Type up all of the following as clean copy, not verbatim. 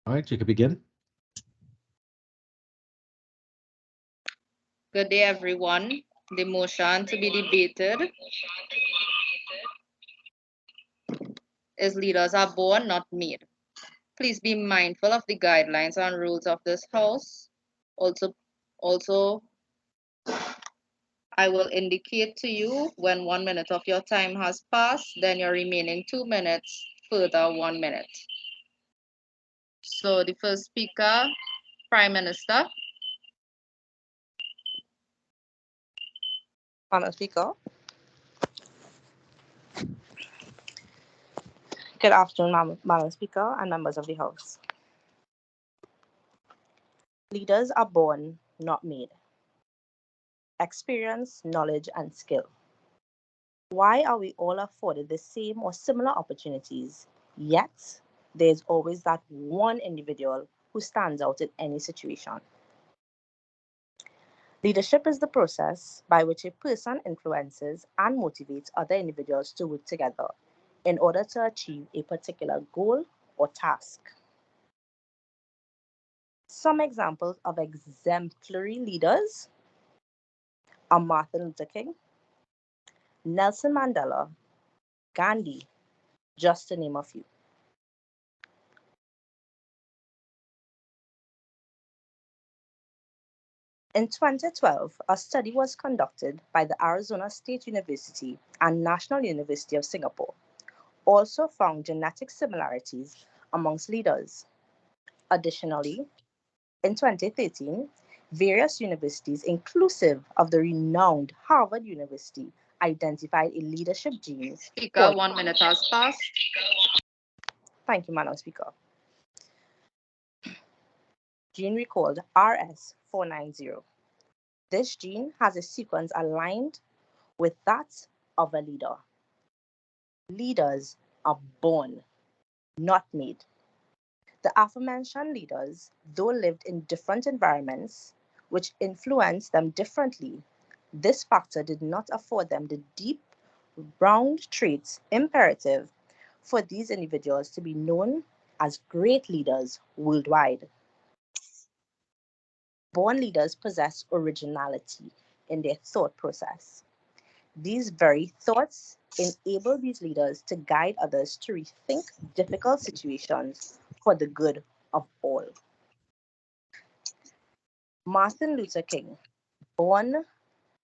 All right, you can begin. Good day, everyone. The motion to be debated is leaders are born, not made. Please be mindful of the guidelines and rules of this house. Also, also, I will indicate to you when 1 minute of your time has passed, then your remaining 2 minutes, further 1 minute. So the first speaker, Prime Minister. Madam Speaker. Good afternoon, Madam Speaker and members of the House. Leaders are born, not made. Experience, knowledge, and skill. Why are we all afforded the same or similar opportunities, yet there's always that one individual who stands out in any situation? Leadership is the process by which a person influences and motivates other individuals to work together in order to achieve a particular goal or task. Some examples of exemplary leaders are Martin Luther King, Nelson Mandela, Gandhi, just to name a few. In 2012, a study was conducted by the Arizona State University and National University of Singapore, also found genetic similarities amongst leaders. Additionally, in 2013, various universities, inclusive of the renowned Harvard University, identified a leadership gene Speaker, called. 1 minute has passed. Thank you, Madam Speaker. Gene we called RS490. This gene has a sequence aligned with that of a leader. Leaders are born, not made. The aforementioned leaders, though lived in different environments, which influenced them differently, this factor did not afford them the deep, round traits imperative for these individuals to be known as great leaders worldwide. Born leaders possess originality in their thought process. These very thoughts enable these leaders to guide others to rethink difficult situations for the good of all. Martin Luther King, born,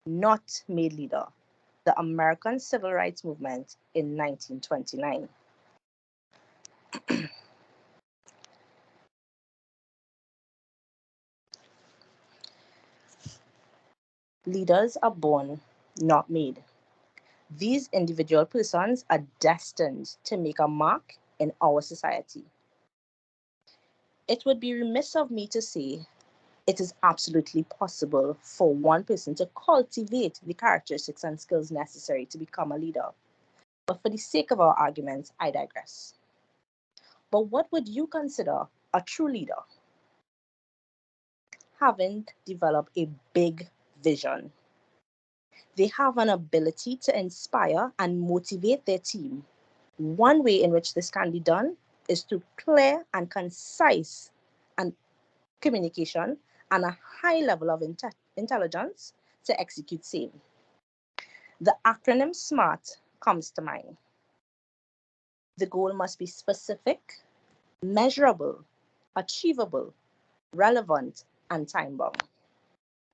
not made leader, the American Civil Rights Movement in 1929. Leaders are born, not made. These individual persons are destined to make a mark in our society. It would be remiss of me to say it is absolutely possible for one person to cultivate the characteristics and skills necessary to become a leader. But for the sake of our argument, I digress. But what would you consider a true leader? Having developed a big vision. They have an ability to inspire and motivate their team. One way in which this can be done is through clear and concise and communication and a high level of intelligence to execute same. The acronym SMART comes to mind. The goal must be specific, measurable, achievable, relevant, and time-bound.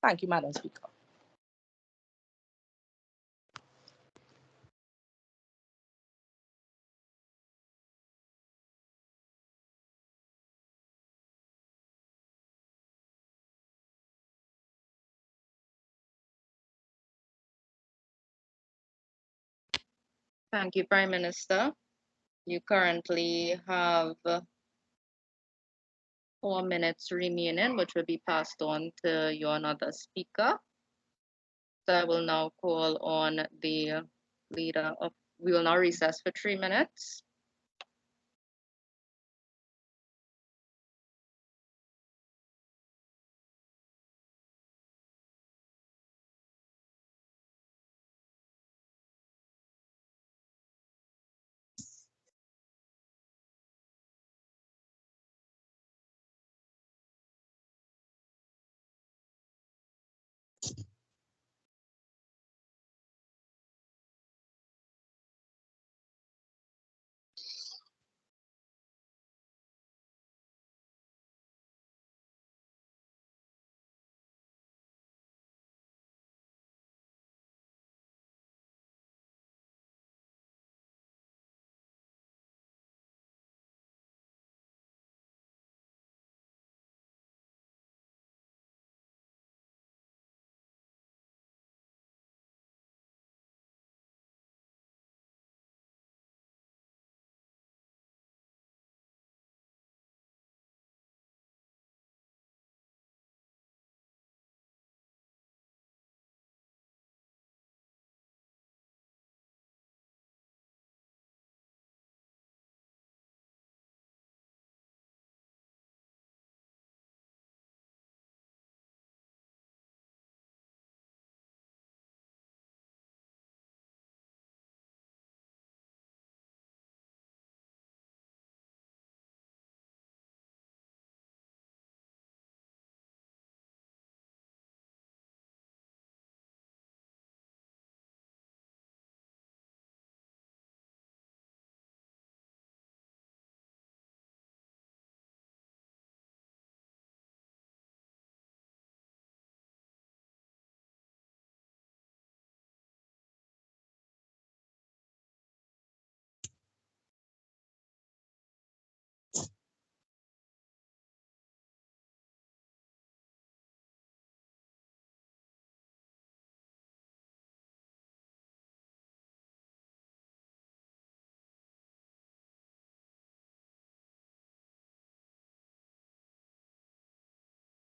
Thank you, Madam Speaker. Thank you, Prime Minister. You currently have 4 minutes remaining, which will be passed on to your another speaker. So I will now call on the leader of, we will now recess for 3 minutes.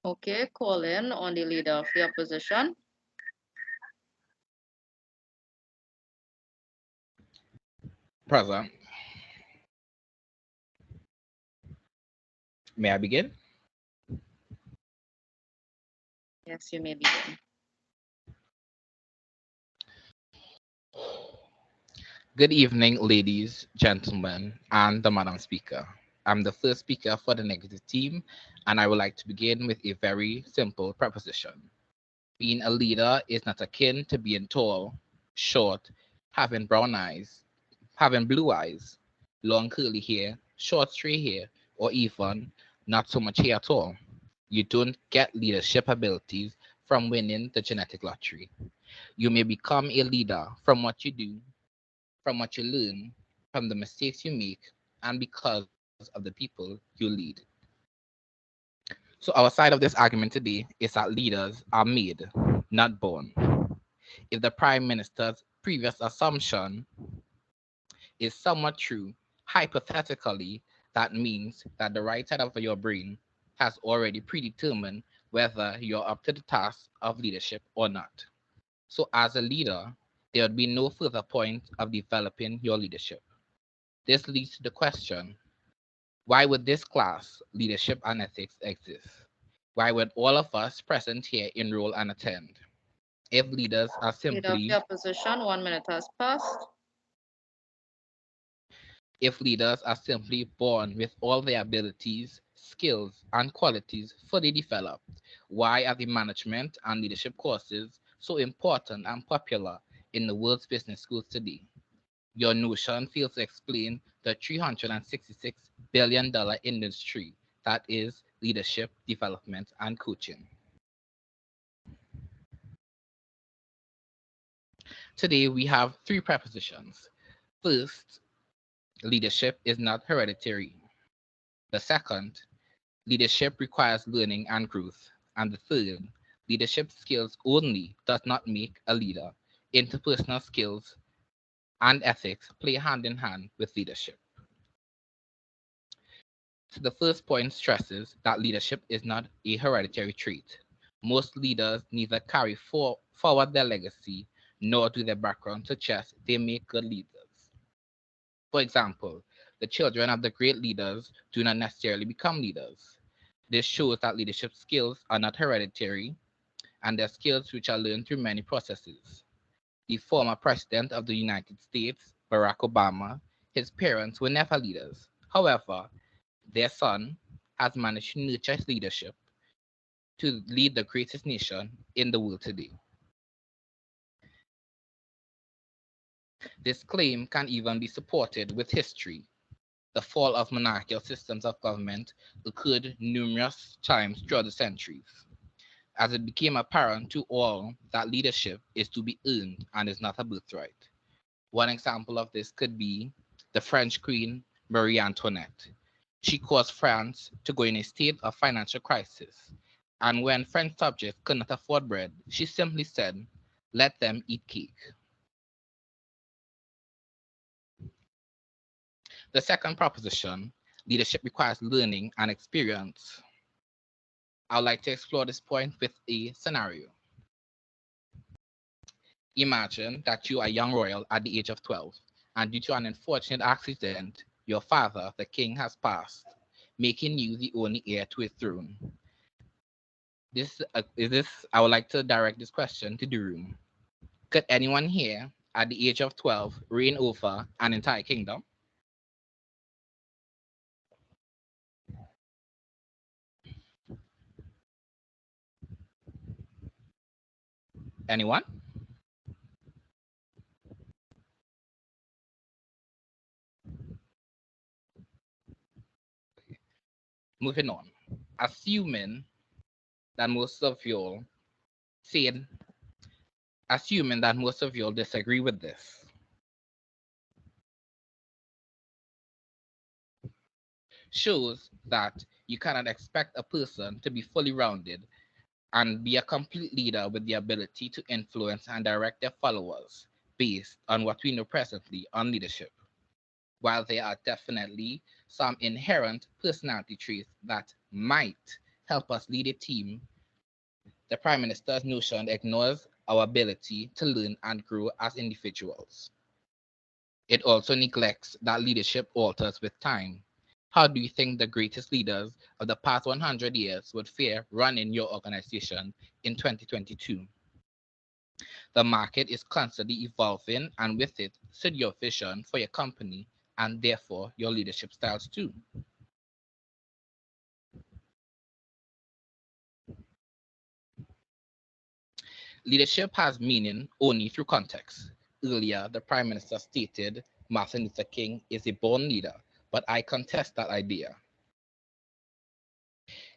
Okay, call in on the Leader of the Opposition. Present. May I begin? Yes, you may begin. Good evening, ladies, gentlemen, and the Madam Speaker. I'm the first speaker for the negative team, and I would like to begin with a very simple proposition. Being a leader is not akin to being tall, short, having brown eyes, having blue eyes, long curly hair, short straight hair, or even not so much hair at all. You don't get leadership abilities from winning the genetic lottery. You may become a leader from what you do, from what you learn, from the mistakes you make, and because of the people you lead. So, our side of this argument today is that leaders are made, not born. If the Prime Minister's previous assumption is somewhat true, hypothetically, that means that the right side of your brain has already predetermined whether you're up to the task of leadership or not. So, as a leader, there would be no further point of developing your leadership. This leads to the question, why would this class, leadership and ethics, exist? Why would all of us present here enroll and attend? If leaders are Leader of the simply Opposition, 1 minute has passed. if leaders are simply born with all their abilities, skills, and qualities fully developed, why are the management and leadership courses so important and popular in the world's business schools today? Your notion fails to explain the $366 billion industry that is leadership, development, and coaching. Today, we have three prepositions. First, leadership is not hereditary. The second, leadership requires learning and growth. And the third, leadership skills only does not make a leader. Interpersonal skills and ethics play hand in hand with leadership. So the first point stresses that leadership is not a hereditary trait. Most leaders neither carry forward their legacy nor do their background suggest they make good leaders. For example, the children of the great leaders do not necessarily become leaders. This shows that leadership skills are not hereditary and they're skills which are learned through many processes. The former president of the United States, Barack Obama, his parents were never leaders. However, their son has managed to nurture his leadership to lead the greatest nation in the world today. This claim can even be supported with history. The fall of monarchical systems of government occurred numerous times throughout the centuries, as it became apparent to all that leadership is to be earned and is not a birthright. One example of this could be the French Queen Marie Antoinette. She caused France to go in a state of financial crisis. And when French subjects could not afford bread, she simply said, let them eat cake. The second proposition, leadership requires learning and experience. I would like to explore this point with a scenario. Imagine that you are a young royal at the age of 12, and due to an unfortunate accident, your father, the king, has passed, making you the only heir to his throne. I would like to direct this question to the room. Could anyone here at the age of 12 reign over an entire kingdom? Anyone? Moving on. Assuming that most of you said, assuming that most of you disagree with this, shows that you cannot expect a person to be fully rounded and be a complete leader with the ability to influence and direct their followers based on what we know presently on leadership. While there are definitely some inherent personality traits that might help us lead a team, the Prime Minister's notion ignores our ability to learn and grow as individuals. It also neglects that leadership alters with time. How do you think the greatest leaders of the past 100 years would fare running your organization in 2022? The market is constantly evolving, and with it, should your vision for your company and therefore your leadership styles too. Leadership has meaning only through context. Earlier, the Prime Minister stated Martin Luther King is a born leader, but I contest that idea.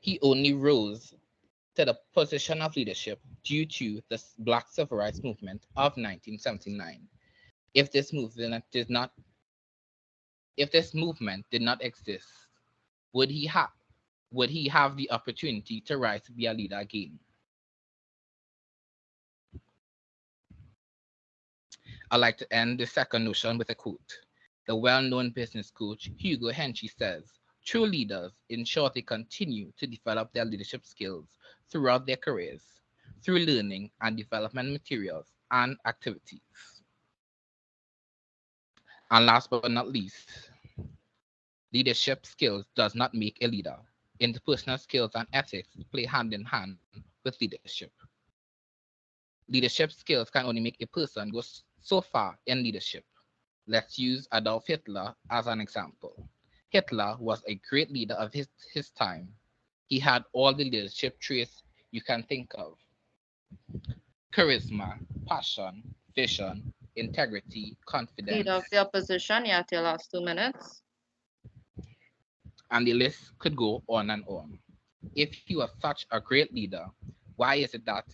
He only rose to the position of leadership due to the Black Civil Rights Movement of 1979. If this movement did not, if this movement did not exist, would he have would he have the opportunity to rise to be a leader again? I'd like to end the second notion with a quote. The well-known business coach Hugo Henschy says, true leaders ensure they continue to develop their leadership skills throughout their careers, through learning and development materials and activities. And last but not least, leadership skills does not make a leader. Interpersonal skills and ethics play hand in hand with leadership. Leadership skills can only make a person go so far in leadership. Let's use Adolf Hitler as an example. Hitler was a great leader of his time. He had all the leadership traits you can think of: charisma, passion, vision, integrity, Leader of confidence, the opposition, you have your last 2 minutes. and the list could go on and on. If he was such a great leader, why is it that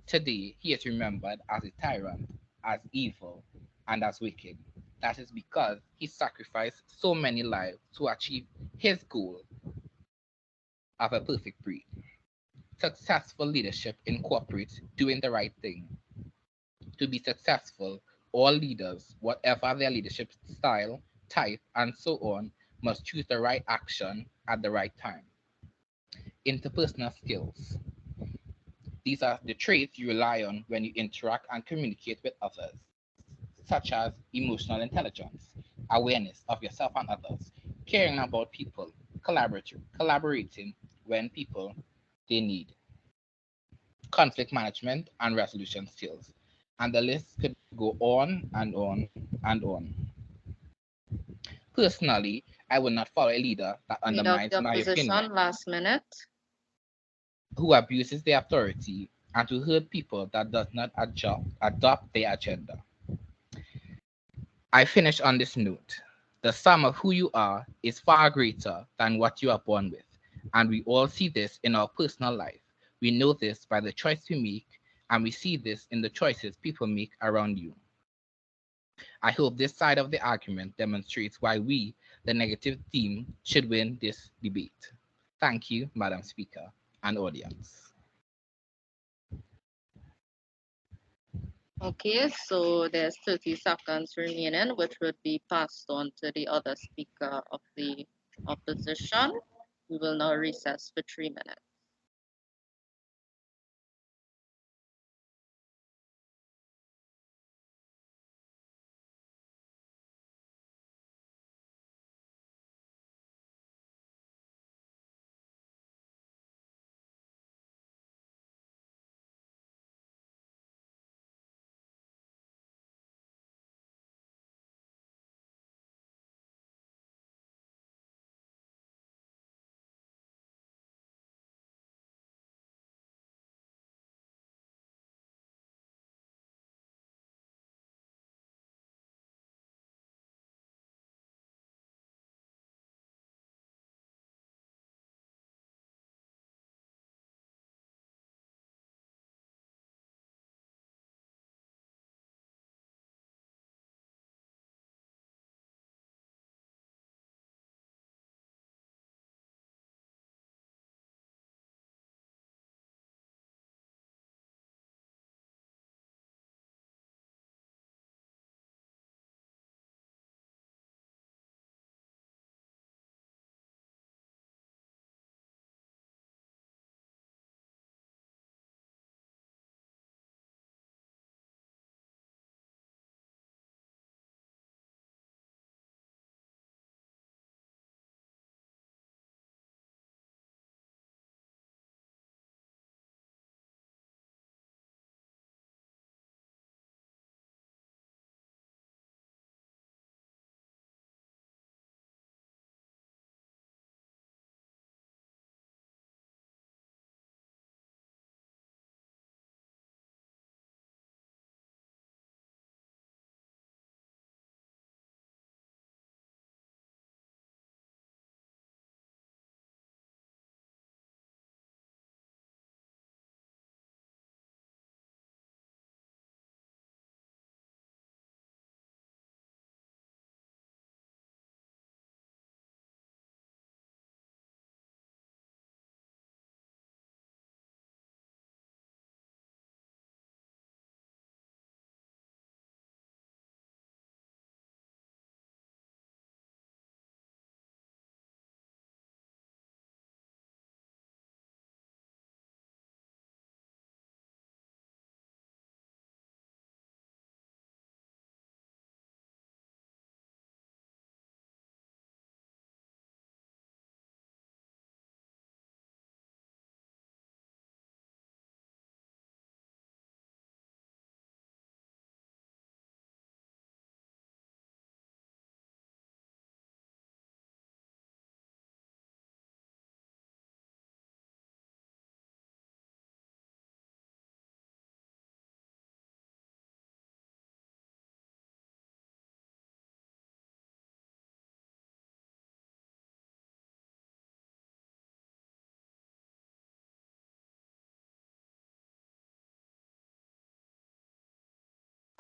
today he is remembered as a tyrant, as evil, and as wicked? That is because he sacrificed so many lives to achieve his goal of a perfect breed. Successful leadership incorporates doing the right thing. To be successful, all leaders, whatever their leadership style, type, and so on, must choose the right action at the right time. Interpersonal skills. These are the traits you rely on when you interact and communicate with others, such as emotional intelligence, awareness of yourself and others, caring about people, collaborating when people they need, conflict management and resolution skills. And the list could go on and on and on. Personally, I would not follow a leader that Leader of undermines the my opinion, opposition, last minute. who abuses their authority, and to hurt people that does not adopt their agenda. I finish on this note. The sum of who you are is far greater than what you are born with, and we all see this in our personal life. We know this by the choice we make, and we see this in the choices people make around you. I hope this side of the argument demonstrates why we, the negative team, should win this debate. Thank you, Madam Speaker and audience. Okay, so there's 30 seconds remaining, which would be passed on to the other speaker of the opposition. We will now recess for 3 minutes.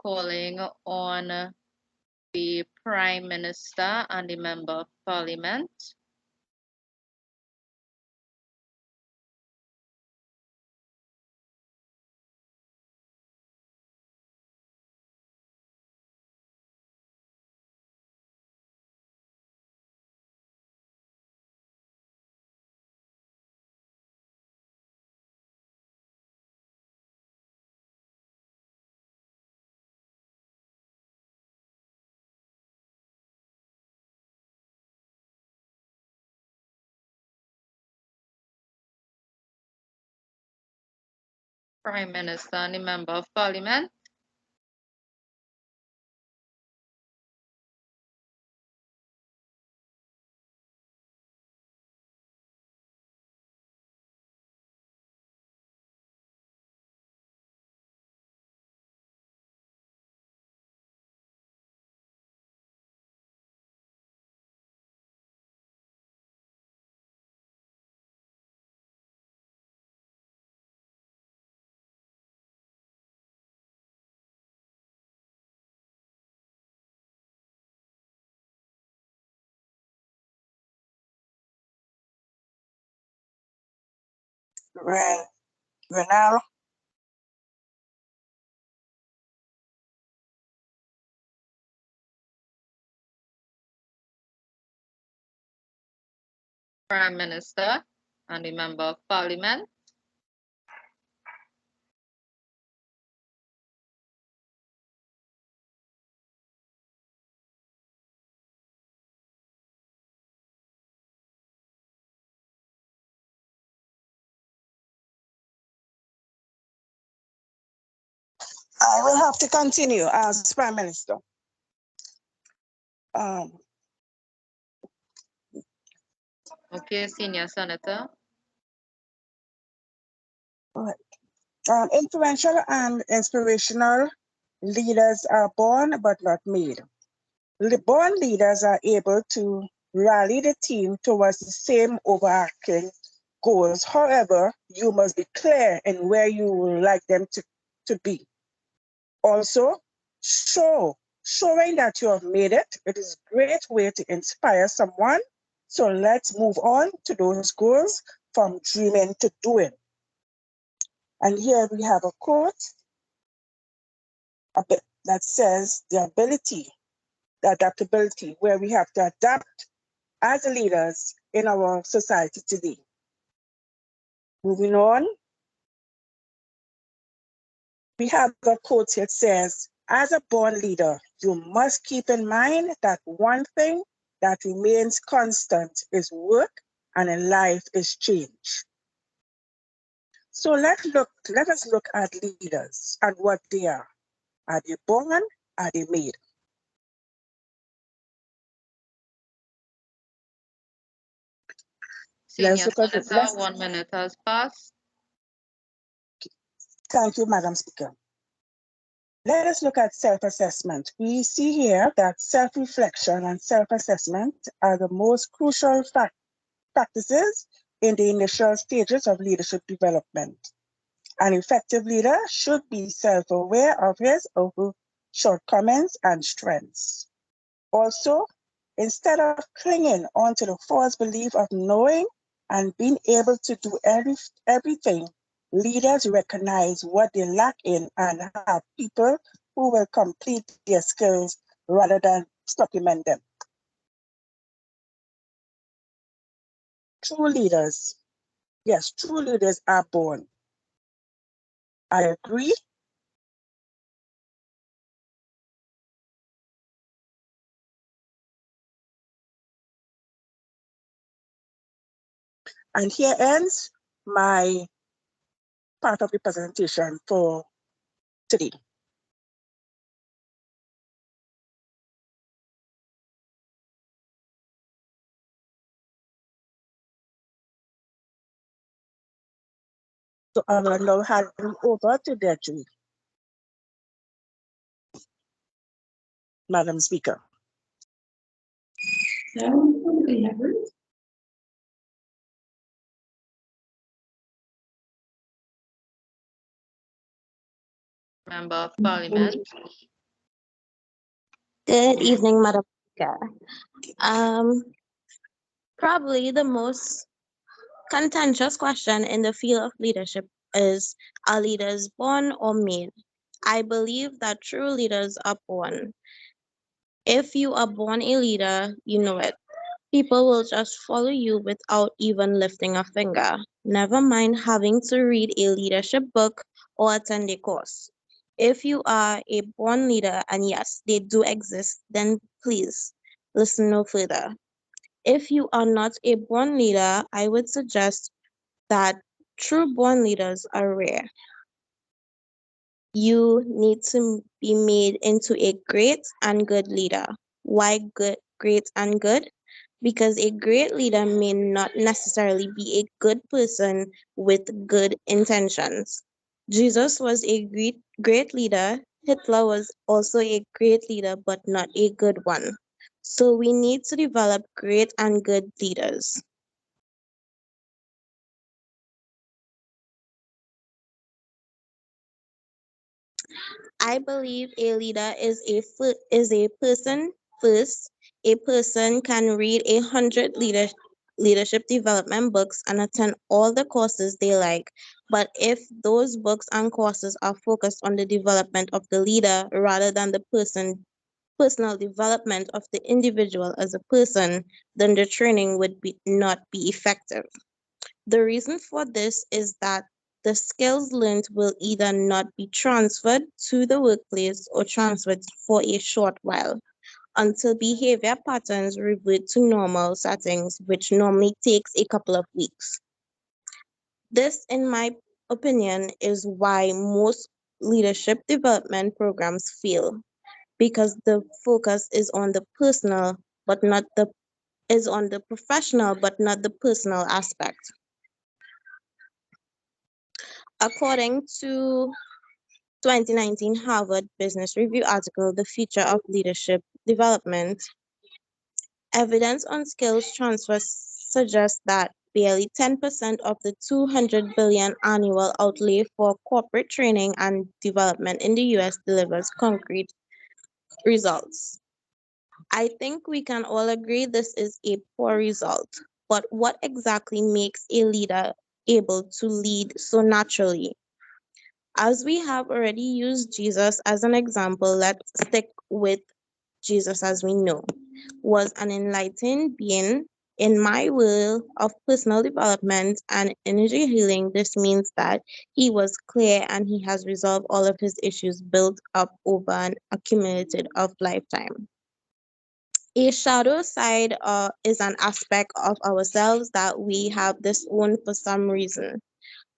calling on the Prime Minister and the Member of Parliament. Prime Minister and the Member of Parliament. Renal. Prime Minister and the Member of Parliament. I will have to continue as Prime Minister. Okay, Senior Senator. Influential and inspirational leaders are born but not made. Born leaders are able to rally the team towards the same overarching goals. However, you must be clear in where you would like them to be. Also, showing that you have made it. It is a great way to inspire someone. So let's move on to those goals from dreaming to doing. And here we have a quote that says the ability, the adaptability, where we have to adapt as leaders in our society today. Moving on, we have a quote here that says, as a born leader, you must keep in mind that one thing that remains constant is work and in life is change. So let us look at leaders and what they are. Are they born? Are they made? Senior Senator, 1 minute has passed. Thank you, Madam Speaker. Let us look at self-assessment. We see here that self-reflection and self-assessment are the most crucial practices in the initial stages of leadership development. An effective leader should be self-aware of his or her shortcomings and strengths. Also, instead of clinging onto the false belief of knowing and being able to do everything, leaders recognize what they lack in and have people who will complete their skills rather than supplement them. True leaders, yes, true leaders are born. I agree. And here ends my part of the presentation for today. So I will now hand over to Deirdre, Madam Speaker. Member of Parliament. Good evening, Madam Speaker. Um, Probably the most contentious question in the field of leadership is, are leaders born or made? I believe that true leaders are born. If you are born a leader, you know it. People will just follow you without even lifting a finger. Never mind having to read a leadership book or attend a course. If you are a born leader, and yes, they do exist, then please listen no further. If you are not a born leader, I would suggest that true born leaders are rare. You need to be made into a great and good leader. Why good, great and good? Because a great leader may not necessarily be a good person with good intentions. Jesus was a great leader. Hitler was also a great leader, but not a good one. So we need to develop great and good leaders. I believe a leader is a person first. A person can read 100 leadership development books and attend all the courses they like. But if those books and courses are focused on the development of the leader rather than the personal development of the individual as a person, then the training would not be effective. The reason for this is that the skills learned will either not be transferred to the workplace or transferred for a short while until behavior patterns revert to normal settings, which normally takes a couple of weeks. This, in my opinion, is why most leadership development programs fail, because the focus is on the personal but not the is on the professional but not the personal aspect. According to 2019 Harvard Business Review article, The Future of Leadership Development, evidence on skills transfer suggests that barely 10% of the 200 billion annual outlay for corporate training and development in the US delivers concrete results. I think we can all agree this is a poor result. But what exactly makes a leader able to lead so naturally? As we have already used Jesus as an example, let's stick with Jesus as we know. Was an enlightened being. In my world of personal development and energy healing, this means that he was clear and he has resolved all of his issues built up over an accumulated of lifetime. A shadow side is an aspect of ourselves that we have disowned for some reason.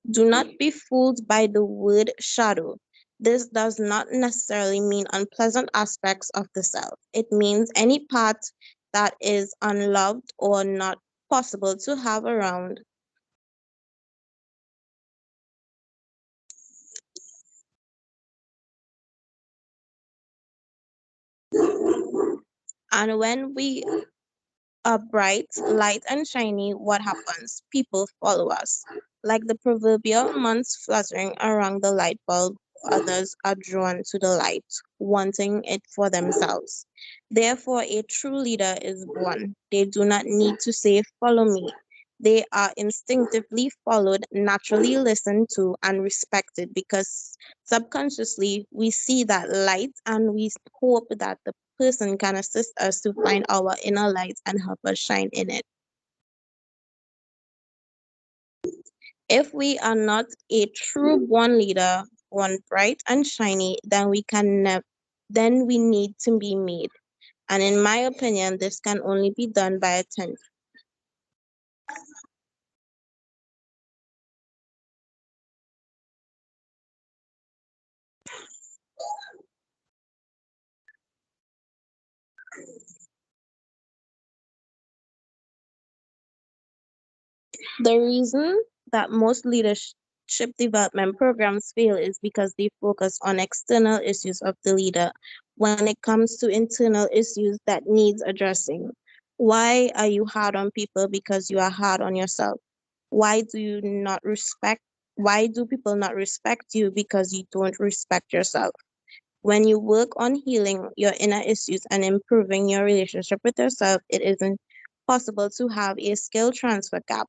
Do not be fooled by the word shadow. This does not necessarily mean unpleasant aspects of the self. It means any part that is unloved or not possible to have around. And when we are bright, light, and shiny, what happens? People follow us. Like the proverbial moths fluttering around the light bulb, others are drawn to the light, wanting it for themselves. Therefore, a true leader is born. They do not need to say, "Follow me." They are instinctively followed, naturally listened to, and respected because subconsciously we see that light and we hope that the person can assist us to find our inner light and help us shine in it. If we are not a true born leader, born bright and shiny, then then we need to be made. And in my opinion, this can only be done by attention. The reason that most leadership development programs fail is because they focus on external issues of the leader when it comes to internal issues that needs addressing. Why are you hard on people? Because you are hard on yourself. Why do you not respect why do people not respect you? Because you don't respect yourself. When you work on healing your inner issues and improving your relationship with yourself, it isn't possible to have a skill transfer gap.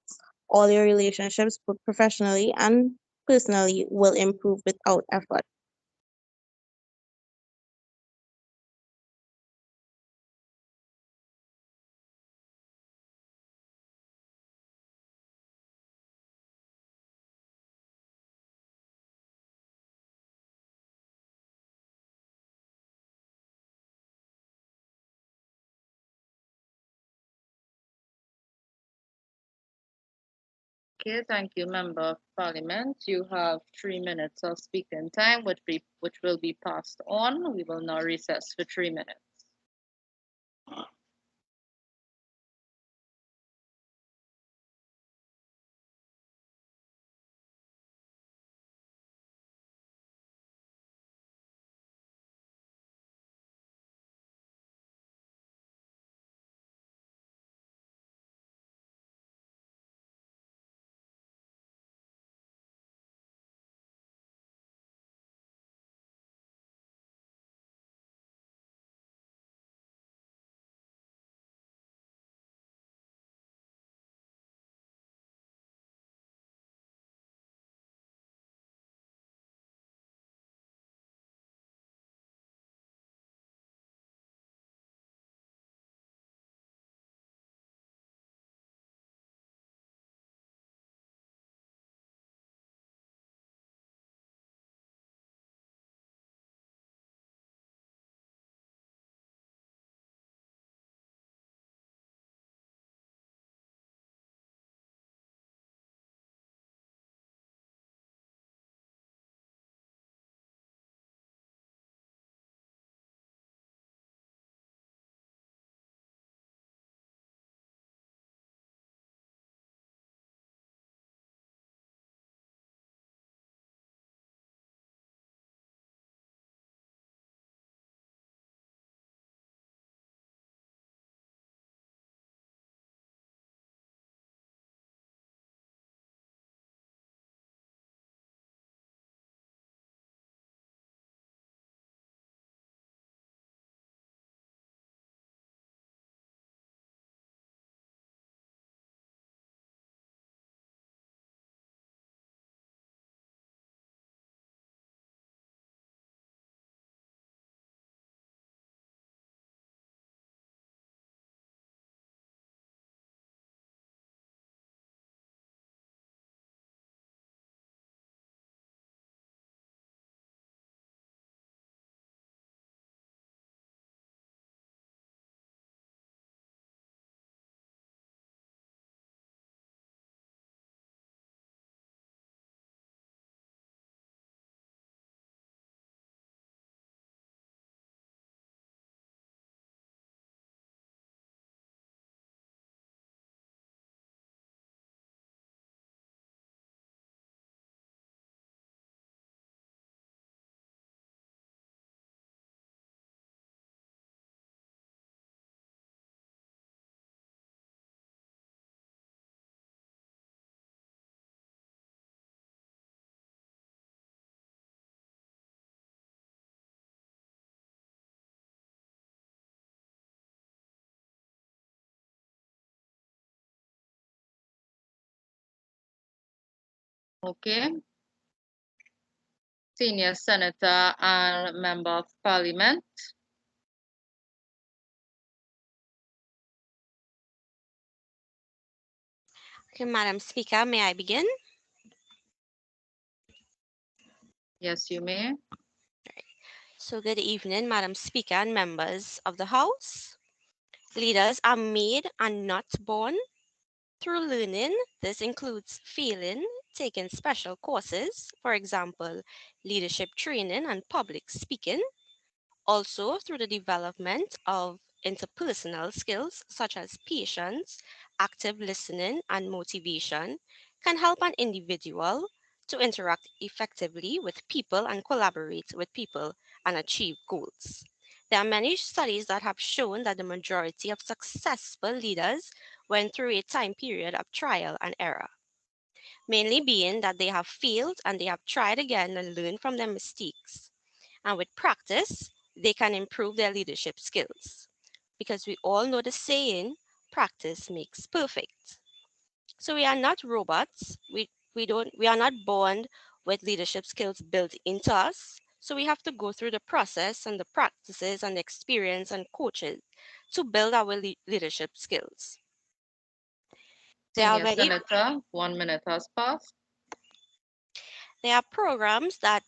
All your relationships, both professionally and personally, will improve without effort. Okay, thank you, Member of Parliament. You have 3 minutes of speaking time, which will be passed on. We will now recess for 3 minutes. Okay. Senior Senator and Member of Parliament. Okay, Madam Speaker, may I begin? Yes, you may. So good evening, Madam Speaker and members of the House. Leaders are made and not born. Through learning, this includes feeling, taking special courses, for example, leadership training and public speaking. Also, through the development of interpersonal skills such as patience, active listening, and motivation, can help an individual to interact effectively with people and collaborate with people and achieve goals. There are many studies that have shown that the majority of successful leaders went through a time period of trial and error, mainly being that they have failed and they have tried again and learned from their mistakes. And with practice, they can improve their leadership skills. Because we all know the saying, practice makes perfect. So we are not robots. We are not born with leadership skills built into us. So we have to go through the process and the practices and the experience and coaches to build our leadership skills. There are Senior many Senator, 1 minute has passed. there are programs that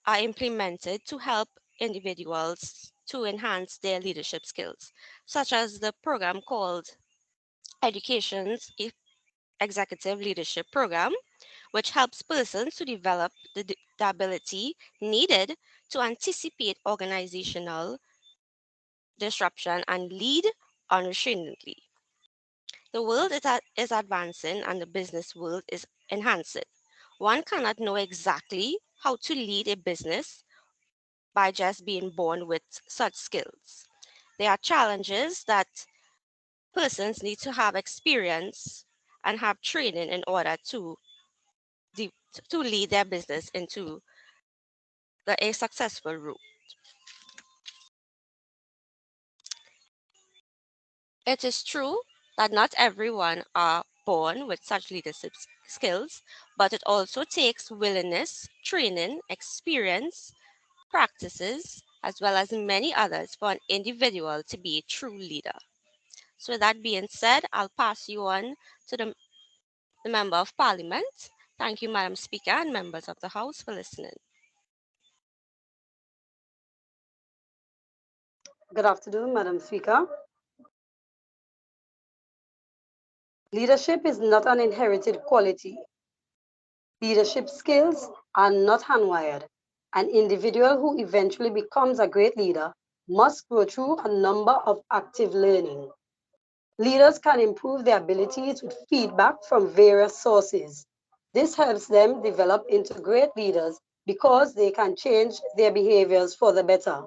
are implemented to help individuals to enhance their leadership skills, such as the program called Education's Executive Leadership Program, which helps persons to develop the ability needed to anticipate organizational disruption and lead unrestrainedly. The world is advancing and the business world is enhancing. One cannot know exactly how to lead a business by just being born with such skills. There are challenges that persons need to have experience and have training in order de- to lead their business into a successful route. It is true that not everyone are born with such leadership skills, but it also takes willingness, training, experience, practices, as well as many others for an individual to be a true leader. So with that being said, I'll pass you on to the Member of Parliament. Thank you, Madam Speaker and members of the House for listening. Good afternoon, Madam Speaker. Leadership is not an inherited quality. Leadership skills are not handwired. An individual who eventually becomes a great leader must go through a number of active learning. Leaders can improve their abilities with feedback from various sources. This helps them develop into great leaders because they can change their behaviors for the better.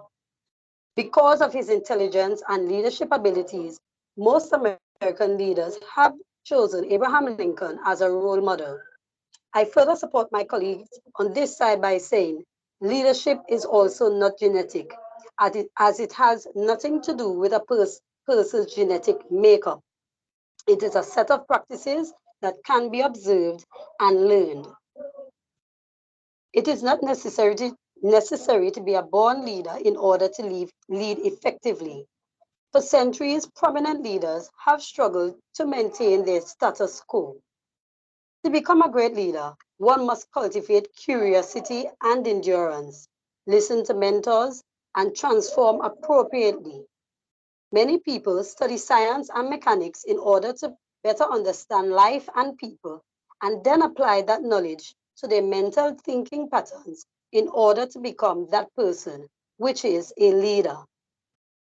Because of his intelligence and leadership abilities, most American leaders have chosen Abraham Lincoln as a role model. I further support my colleagues on this side by saying leadership is also not genetic, as it has nothing to do with a person's genetic makeup. It is a set of practices that can be observed and learned. It is not necessary to be a born leader in order to lead effectively. For centuries, prominent leaders have struggled to maintain their status quo. To become a great leader, one must cultivate curiosity and endurance, listen to mentors, and transform appropriately. Many people study science and mechanics in order to better understand life and people, and then apply that knowledge to their mental thinking patterns in order to become that person, which is a leader.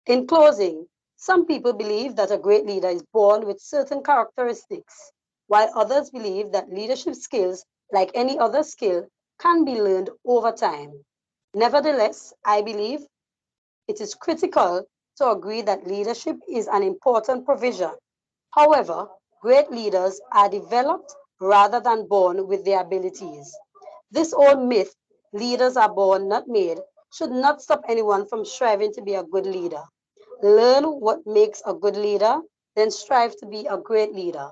In closing, some people believe that a great leader is born with certain characteristics, while others believe that leadership skills, like any other skill, can be learned over time. Nevertheless, I believe it is critical to agree that leadership is an important provision. However, great leaders are developed rather than born with their abilities. This old myth, leaders are born, not made, should not stop anyone from striving to be a good leader. Learn what makes a good leader, then strive to be a great leader.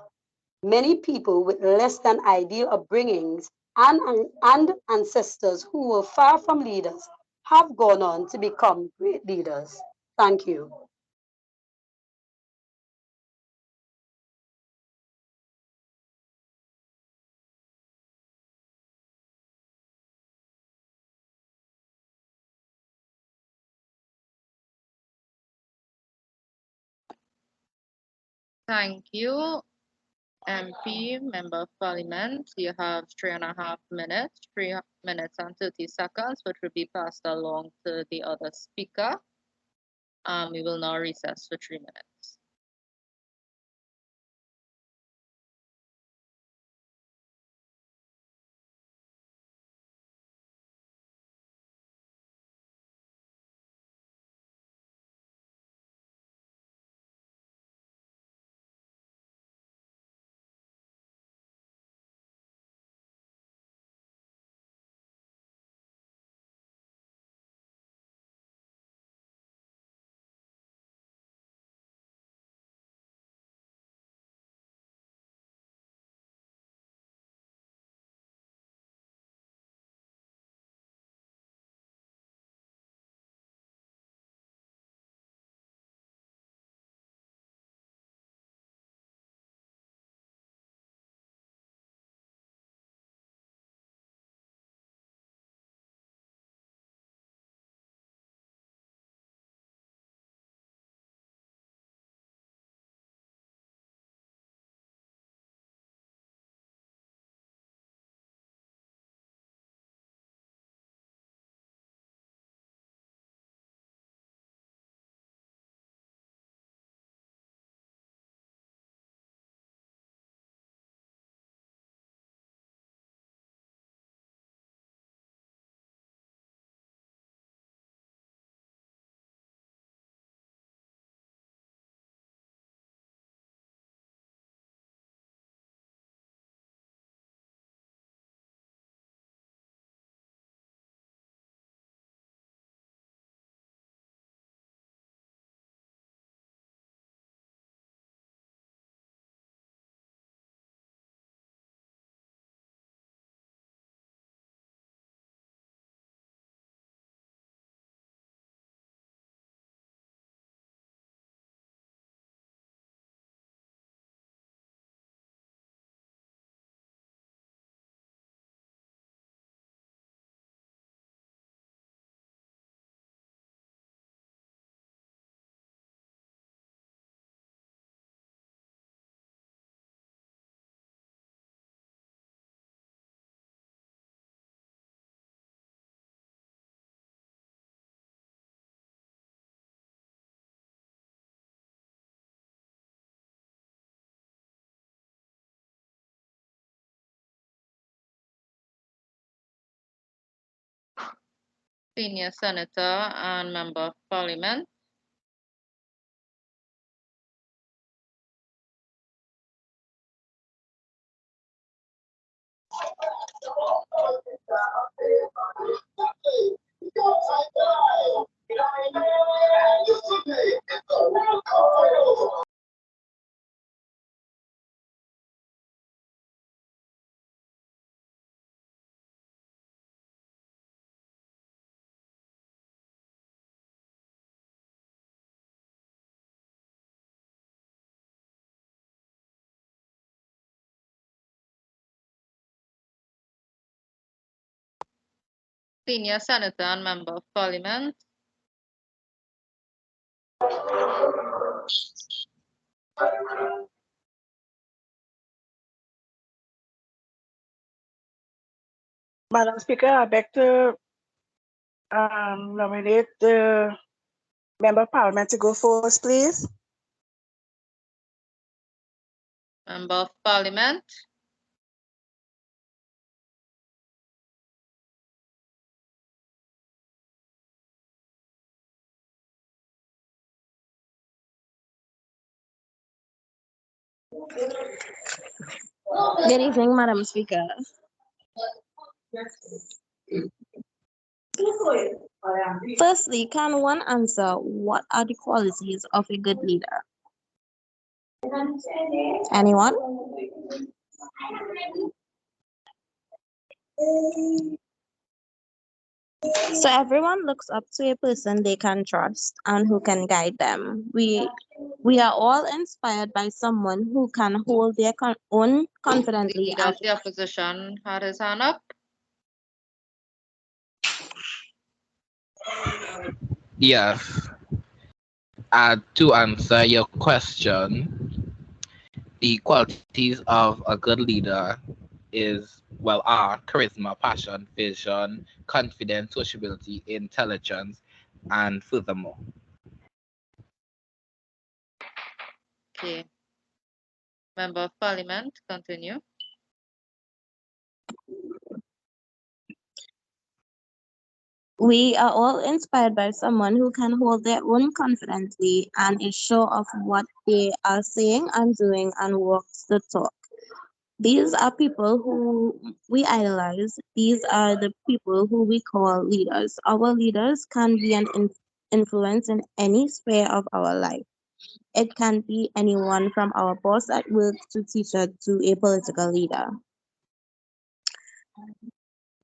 Many people with less than ideal upbringings and ancestors who were far from leaders have gone on to become great leaders. Thank you. Thank you, MP, Member of Parliament. You have 3.5 minutes, 3 minutes and 30 seconds, which will be passed along to the other speaker. We will now recess for 3 minutes. Senior Senator and Member of Parliament. Senior Senator and Member of Parliament. Madam Speaker, I beg to nominate the Member of Parliament to go first, please. Member of Parliament. Good evening, Madam Speaker. Firstly, can one answer what are the qualities of a good leader? Anyone? So everyone looks up to a person they can trust and who can guide them. We are all inspired by someone who can hold their own The confidently Leader and of the Opposition had his hand up. Yes. To answer your question, the qualities of a good leader are charisma, passion, vision, confidence, sociability, intelligence, and furthermore. Okay. Member of Parliament, continue. we are all inspired by someone who can hold their own confidently and is sure of what they are saying and doing and walks the talk. These are people who we idolize. These are the people who we call leaders. Our leaders can be an influence in any sphere of our life. It can be anyone from our boss at work to teacher to a political leader.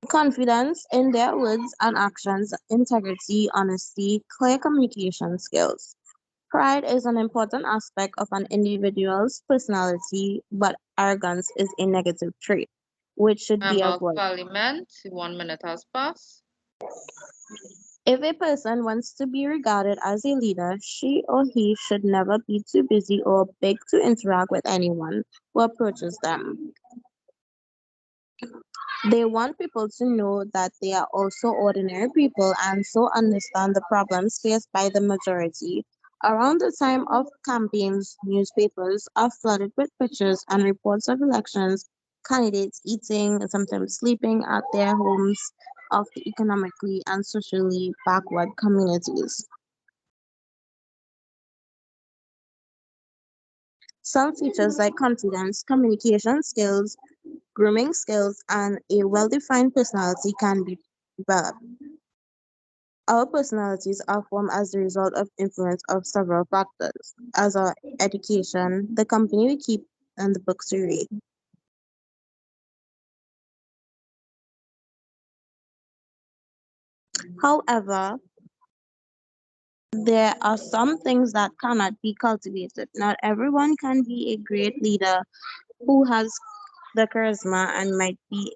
Confidence in their words and actions, integrity, honesty, clear communication skills. Pride is an important aspect of an individual's personality, but arrogance is a negative trait, which should be Member of avoided. Parliament, 1 minute has passed. If a person wants to be regarded as a leader, she or he should never be too busy or big to interact with anyone who approaches them. They want people to know that they are also ordinary people and so understand the problems faced by the majority. Around the time of campaigns, newspapers are flooded with pictures and reports of elections, candidates eating, sometimes sleeping at their homes of the economically and socially backward communities. Some features like confidence, communication skills, grooming skills, and a well defined personality can be developed. Our personalities are formed as a result of influence of several factors, as our education, the company we keep, and the books we read. However, there are some things that cannot be cultivated. Not everyone can be a great leader who has the charisma and might be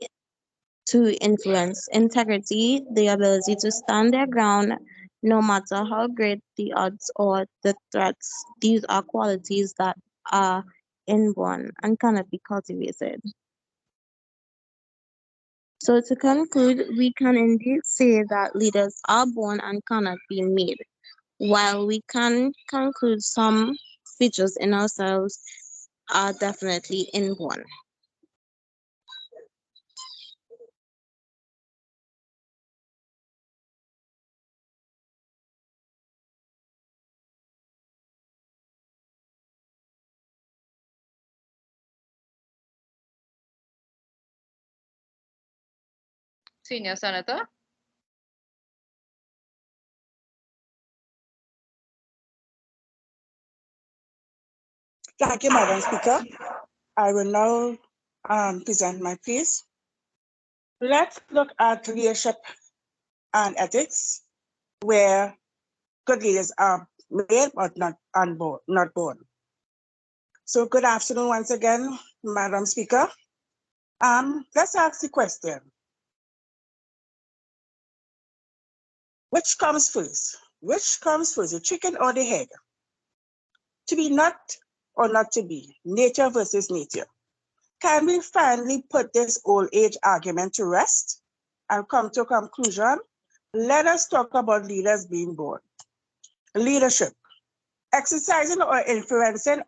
to influence. Integrity, the ability to stand their ground no matter how great the odds or the threats. These are qualities that are inborn and cannot be cultivated. So, to conclude, we can indeed say that leaders are born and cannot be made. While we can conclude some features in ourselves are definitely inborn. Senior Senator. Thank you, Madam Speaker. I will now present my piece. Let's look at leadership and ethics, where good leaders are made but not born. So good afternoon once again, Madam Speaker. Let's ask the question. Which comes first? Which comes first, the chicken or the egg? To be not or not to be, nature versus nature. Can we finally put this old age argument to rest and come to a conclusion? Let us talk about leaders being born. Leadership, exercising or influencing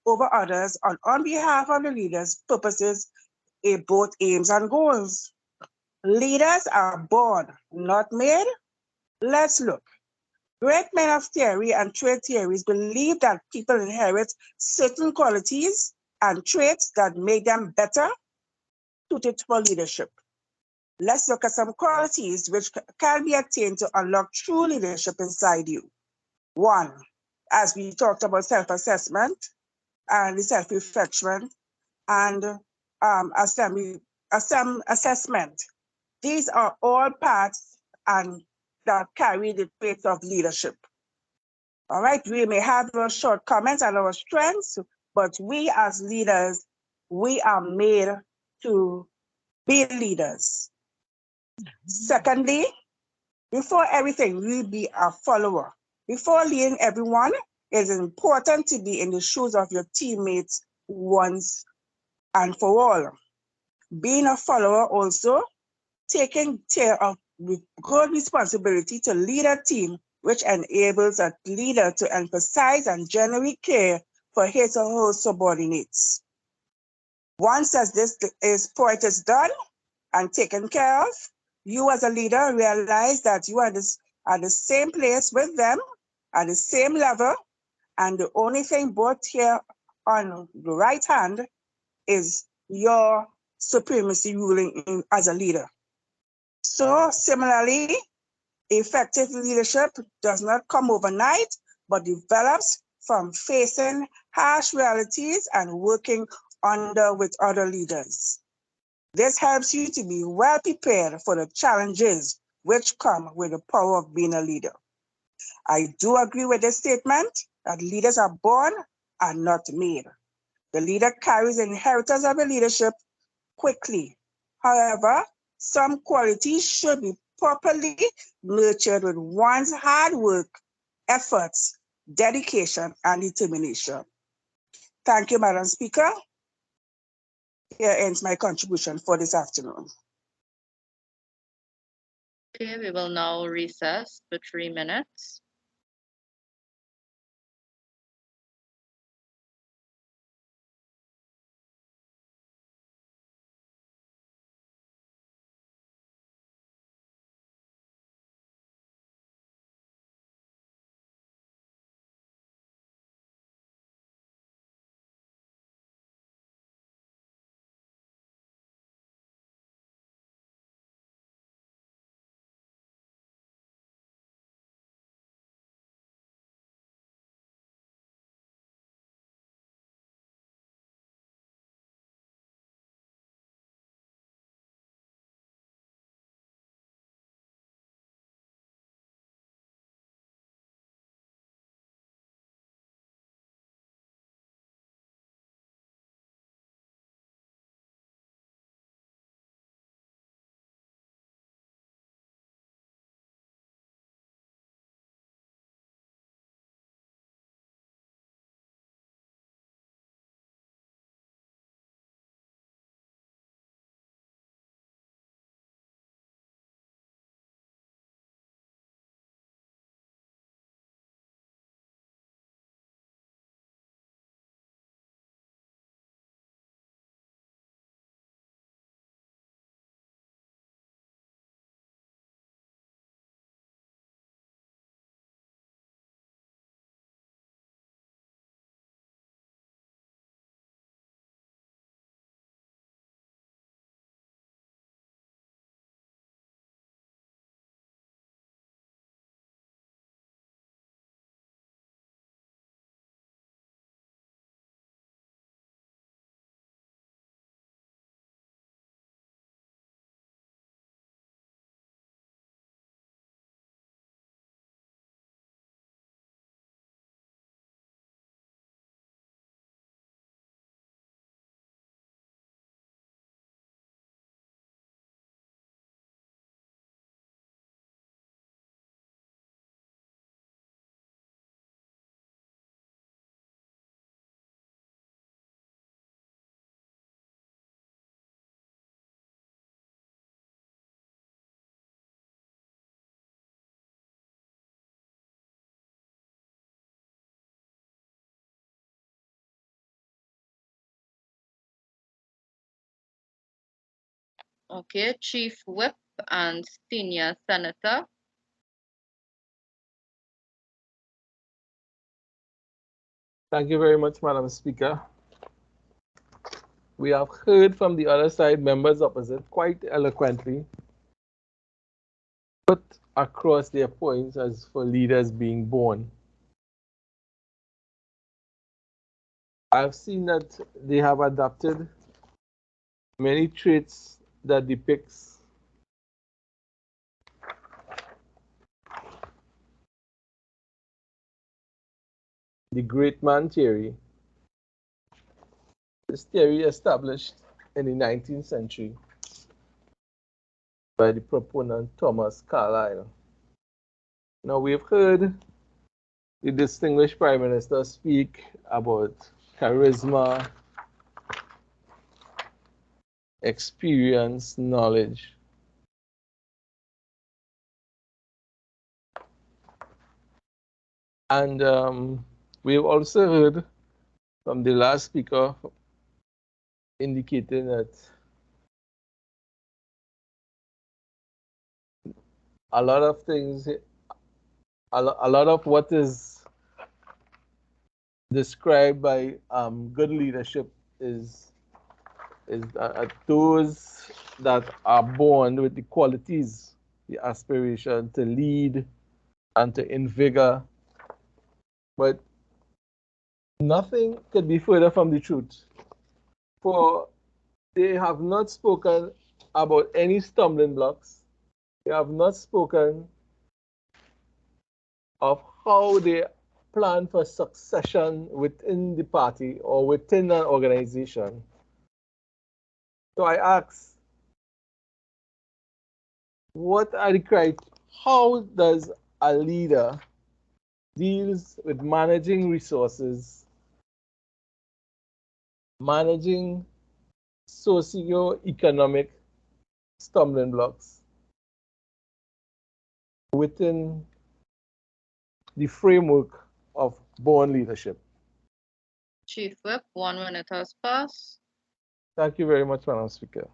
over others on behalf of the leaders' purposes, both aims and goals. Leaders are born, not made. Let's look. Great men of theory and trade theories believe that people inherit certain qualities and traits that make them better suited for leadership. Let's look at some qualities which can be attained to unlock true leadership inside you. One, as we talked about self-assessment and the self-reflection and assessment. These are all parts and that carry the traits of leadership. All right, we may have our shortcomings and our strengths, but we as leaders, we are made to be leaders. Secondly, before everything, we be a follower. Before leading everyone, it is important to be in the shoes of your teammates once and for all. Being a follower also, taking care of with good responsibility to lead a team, which enables a leader to emphasize and genuinely care for his or her subordinates. Once as this point is done and taken care of, you as a leader realize that you are at the same place with them, at the same level, and the only thing both here on the right hand is your supremacy ruling as a leader. So similarly, effective leadership does not come overnight, but develops from facing harsh realities and working under with other leaders. This helps you to be well prepared for the challenges which come with the power of being a leader. I do agree with this statement that leaders are born and not made. The leader carries the inheritance of the leadership quickly. However, some qualities should be properly nurtured with one's hard work, efforts, dedication, and determination. Thank you, Madam Speaker. Here ends my contribution for this afternoon. Okay, we will now recess for 3 minutes. Okay, Chief Whip and Senior Senator. Thank you very much, Madam Speaker. We have heard from the other side members opposite quite eloquently put across their points as for leaders being born. I've seen that they have adopted many traits that depicts the great man theory. This theory established in the 19th century by the proponent Thomas Carlyle. Now we've heard the distinguished Prime Minister speak about charisma, experience, knowledge. And we've also heard from the last speaker indicating that a lot of things, a lot of what is described by good leadership is those that are born with the qualities, the aspiration to lead and to invigor. But nothing could be further from the truth. For they have not spoken about any stumbling blocks. They have not spoken of how they plan for succession within the party or within an organization. So I ask, what are the criteria? How does a leader deals with managing resources, managing socio-economic stumbling blocks within the framework of born leadership? Chief Whip, 1 minute has passed. Thank you very much, Madam Speaker.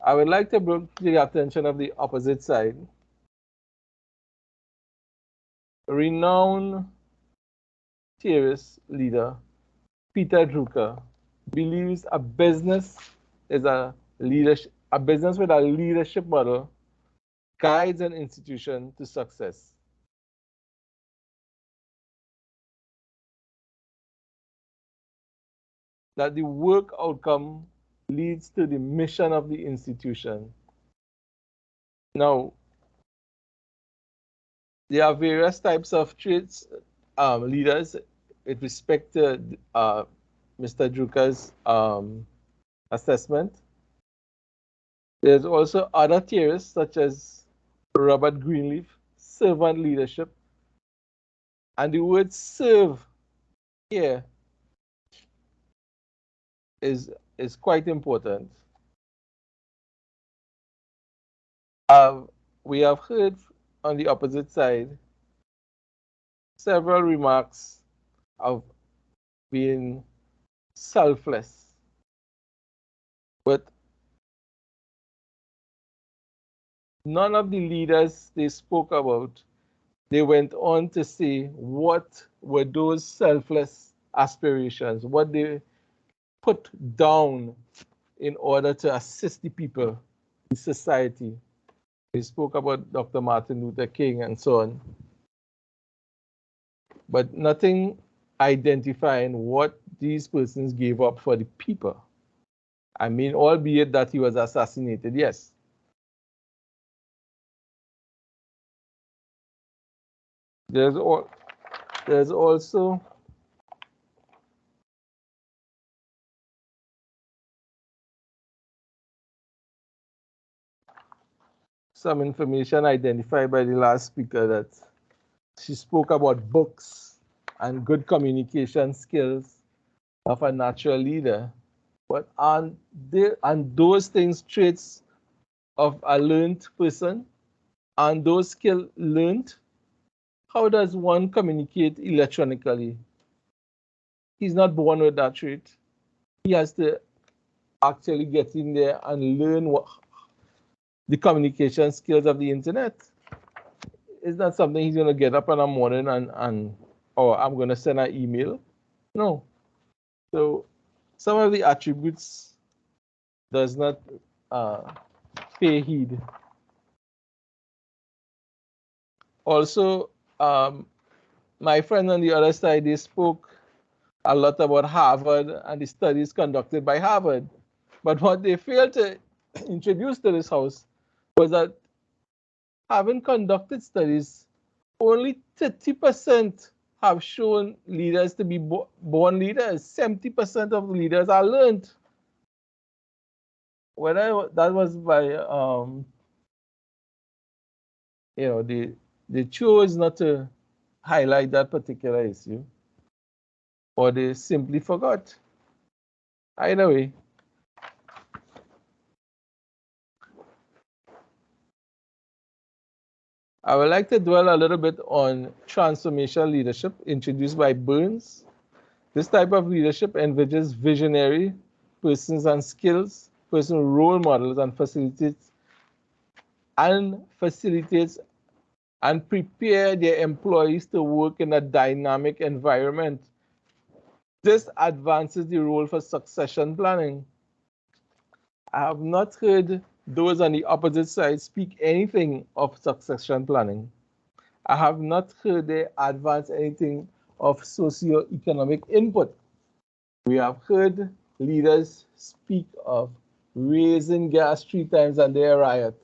I would like to bring to the attention of the opposite side renowned theorist leader Peter Drucker believes a business is a business with a leadership model guides an institution to success. That the work outcome leads to the mission of the institution. Now, there are various types of traits, leaders with respect to Mr. Drucker's assessment. There's also other theorists such as Robert Greenleaf, servant leadership. And the word serve here is quite important. We have heard on the opposite side several remarks of being selfless. But none of the leaders they spoke about, they went on to say what were those selfless aspirations, what they put down in order to assist the people, the society. They spoke about Dr. Martin Luther King and so on, but nothing identifying what these persons gave up for the people. I mean, albeit that he was assassinated, yes. There's also some information identified by the last speaker that she spoke about books and good communication skills of a natural leader. But and those things traits of a learned person and those skills learned? How does one communicate electronically? he's not born with that trait. He has to actually get in there and learn what the communication skills of the internet. It's not something he's going to get up in the morning and or I'm going to send an email. No. So some of the attributes does not pay heed. Also, my friend on the other side, they spoke a lot about Harvard and the studies conducted by Harvard. But what they failed to introduce to this house was that having conducted studies, only 30% have shown leaders to be born leaders. 70% of leaders are learned. Whether that was by, they chose not to highlight that particular issue, or they simply forgot. Either way, I would like to dwell a little bit on transformational leadership introduced by Burns. This type of leadership envisages visionary persons and skills, personal role models, and facilitates and prepare their employees to work in a dynamic environment. This advances the role for succession planning. I have not heard those on the opposite side speak anything of succession planning. I have not heard they advance anything of socio-economic input. We have heard leaders speak of raising gas 3 times and they riot.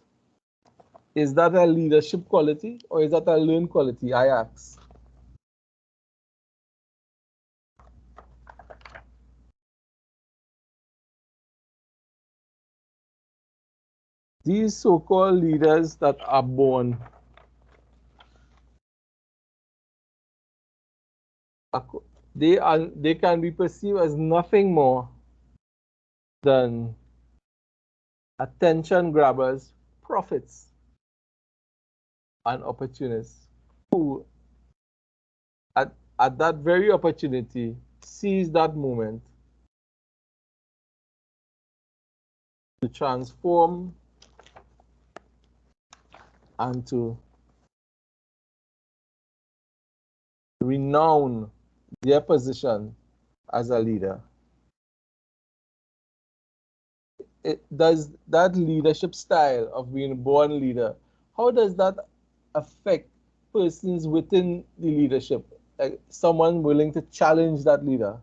Is that a leadership quality or is that a learned quality, I ask? These so-called leaders that are born they can be perceived as nothing more than attention grabbers, prophets, and opportunists who at that very opportunity seize that moment to transform and to renown their position as a leader. Does that leadership style of being a born leader, how does that affect persons within the leadership? Like someone willing to challenge that leader?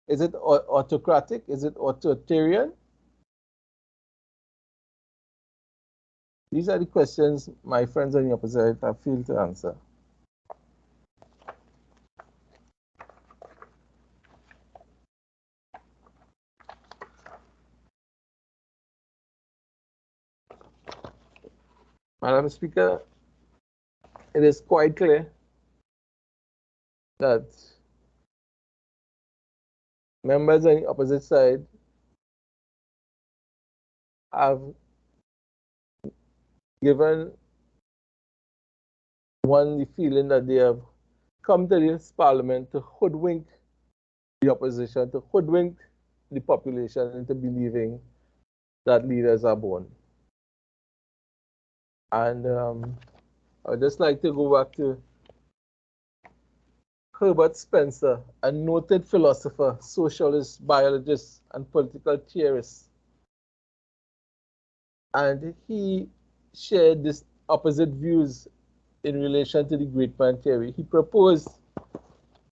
Is it autocratic? Is it authoritarian? These are the questions my friends on the opposite have failed to answer. Madam Speaker, it is quite clear that members on the opposite side have given one the feeling that they have come to this parliament to hoodwink the opposition, to hoodwink the population into believing that leaders are born. And I would just like to go back to Herbert Spencer, a noted philosopher, socialist, biologist, and political theorist. And he shared this opposite views in relation to the great man theory. He proposed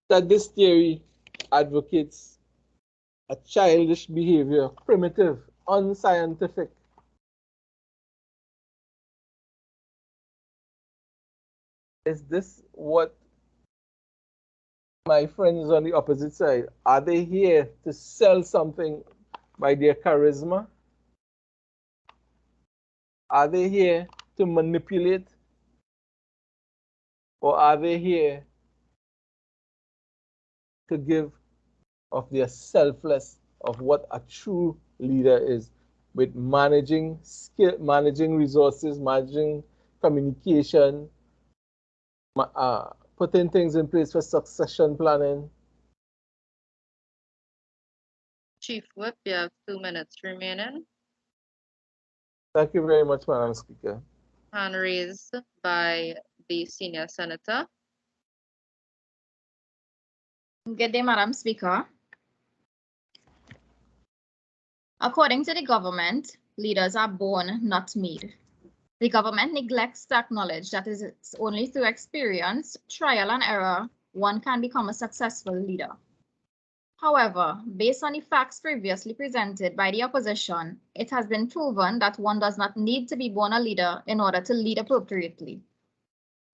that this theory advocates a childish behavior, primitive, unscientific. Is this what my friends on the opposite side, are they here to sell something by their charisma? Are they here to manipulate? Or are they here to give of their selfless, of what a true leader is, with managing skill, managing resources, managing communication, putting things in place for succession planning, Chief Whip, you have 2 minutes remaining. Thank you very much, Madam Speaker. Hand raised by the senior senator. Good day, Madam Speaker. According to the government, leaders are born, not made. The government neglects to acknowledge that it is only through experience, trial and error, one can become a successful leader. However, based on the facts previously presented by the opposition, it has been proven that one does not need to be born a leader in order to lead appropriately.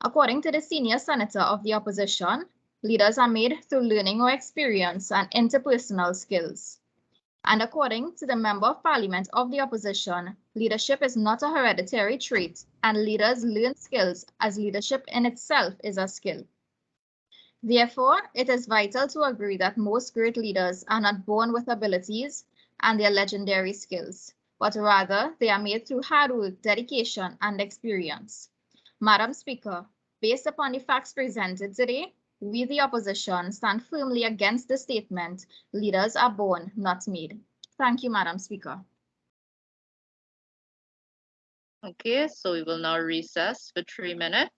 According to the senior senator of the opposition, leaders are made through learning or experience and interpersonal skills. And according to the Member of Parliament of the opposition, leadership is not a hereditary trait, and leaders learn skills as leadership in itself is a skill. Therefore, it is vital to agree that most great leaders are not born with abilities and their legendary skills, but rather they are made through hard work, dedication, and experience. Madam Speaker, based upon the facts presented today, we, the opposition, stand firmly against the statement, leaders are born, not made. Thank you, Madam Speaker. Okay, so we will now recess for 3 minutes.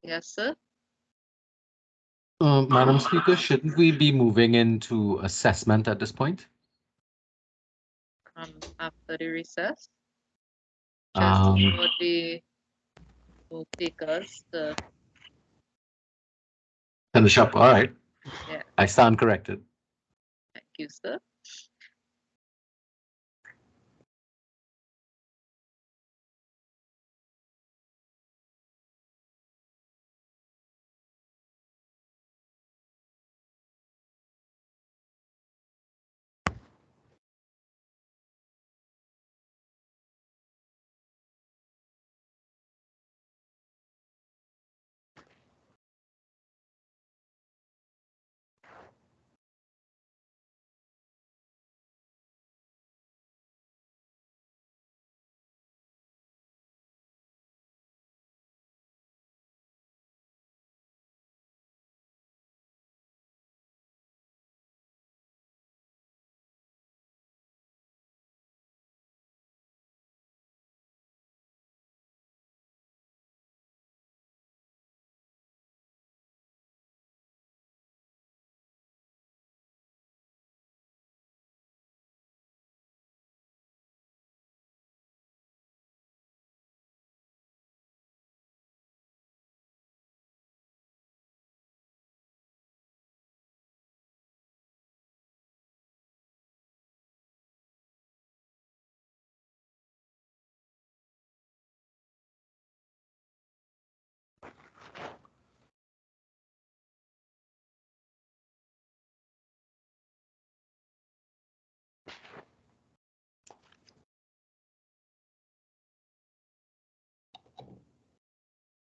Yes, sir. Madam Speaker, shouldn't we be moving into assessment at this point? After the recess, just Um, for the take us to, Finish up. All right. yeah, I stand corrected. thank you, sir.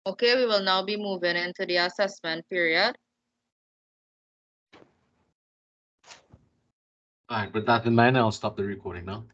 Okay, we will now be moving into the assessment period. All right. With that in mind, I'll stop the recording now.